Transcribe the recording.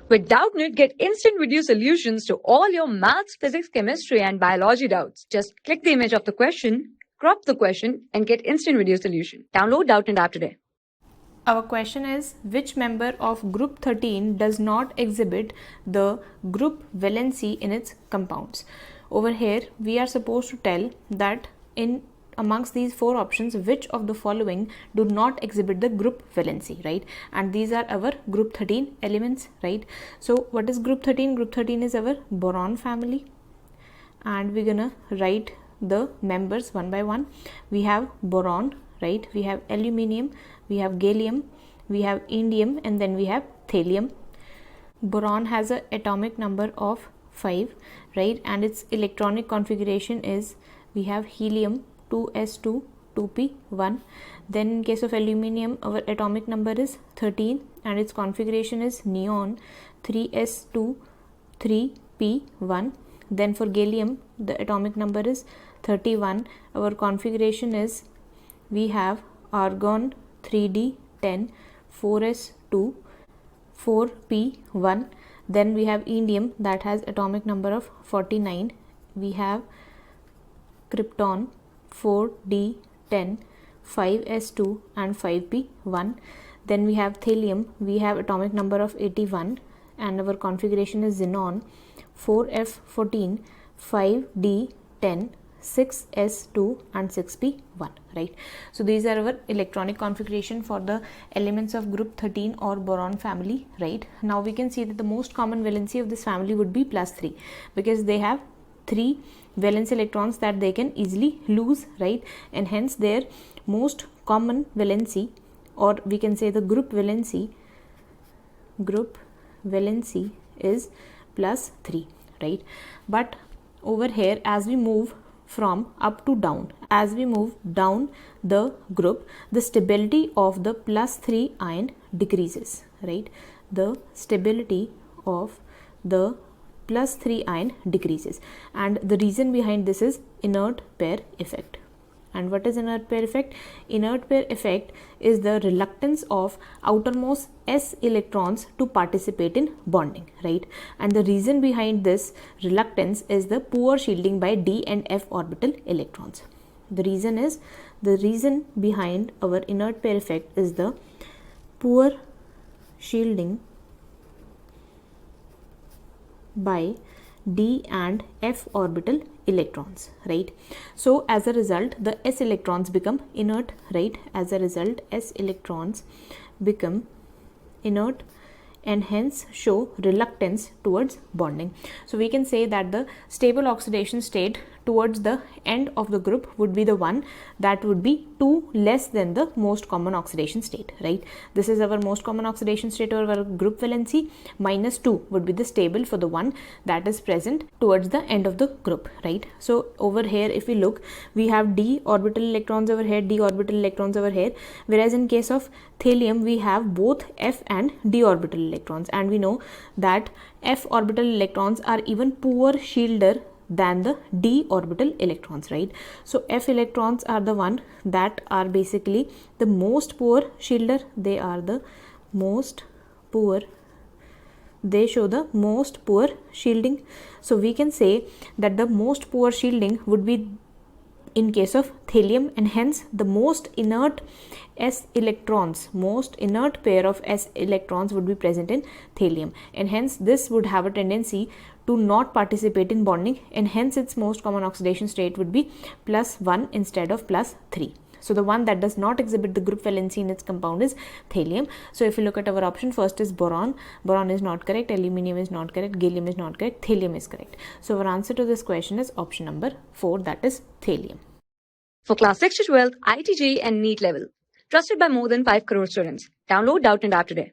With Doubtnut, get instant video solutions to all your maths, physics, chemistry, and biology doubts. Just click the image of the question, crop the question, and get instant video solution. Download Doubtnut app today. Our question is, which member of group 13 does not exhibit the group valency in its compounds? Over here, we are supposed to tell that in amongst these four options, which of the following do not exhibit the group valency, right? And these are our group 13 elements, right? So what is group 13? Group 13 is our boron family, and we're gonna write the members one by one. We have boron, right? We have aluminium, we have gallium, we have indium, and then we have thallium. Boron has an atomic number of 5, right? And its electronic configuration is, we have helium 2s2 2p1. Then in case of aluminium, our atomic number is 13 and its configuration is neon 3s2 3p1. Then for gallium, the atomic number is 31. Our configuration is, we have argon 3d10 4s2 4p1. Then we have indium that has atomic number of 49. We have krypton 4d10 5s2 and 5p1. Then we have thallium, we have atomic number of 81 and our configuration is xenon 4f14 5d10 6s2 and 6p1, right? So these are our electronic configuration for the elements of group 13 or boron family, right? Now we can see that the most common valency of this family would be +3, because they have 3 valence electrons that they can easily lose, right? And hence their most common valency, or we can say the group valency is +3, right? But over here, as we move from up to down, as we move down the group, the stability of the +3 ion decreases, right? The stability of the +3 ion decreases, and the reason behind this is inert pair effect. And what is inert pair effect? Inert pair effect is the reluctance of outermost s electrons to participate in bonding, right? And the reason behind this reluctance is the poor shielding by d and f orbital electrons. The reason behind our inert pair effect is the poor shielding by d and f orbital electrons, right? So as a result, the s electrons become inert, right? As a result, s electrons become inert and hence show reluctance towards bonding. So we can say that the stable oxidation state towards the end of the group would be the one that would be 2 less than the most common oxidation state, right? This is our most common oxidation state, or our group valency. -2 would be the stable for the one that is present towards the end of the group, right? So over here, if we look, we have d orbital electrons over here, d orbital electrons over here, whereas in case of thallium, we have both f and d orbital electrons, and we know that f orbital electrons are even poor shielder than the d orbital electrons, right? So f electrons are the one that are basically the most poor shielder. They are the most poor, they show the most poor shielding. So we can say that the most poor shielding would be in case of thallium, and hence the most inert s electrons, most inert pair of s electrons would be present in thallium, and hence this would have a tendency to not participate in bonding, and hence its most common oxidation state would be +1 instead of +3. So the one that does not exhibit the group valency in its compound is thallium. So if you look at our option, first is boron. Boron is not correct, aluminium is not correct, gallium is not correct, thallium is correct. So our answer to this question is option number 4, that is thallium. For class 6 to 12, IIT JEE and NEET level. Trusted by more than 5 crore students. Download Doubtnut app today.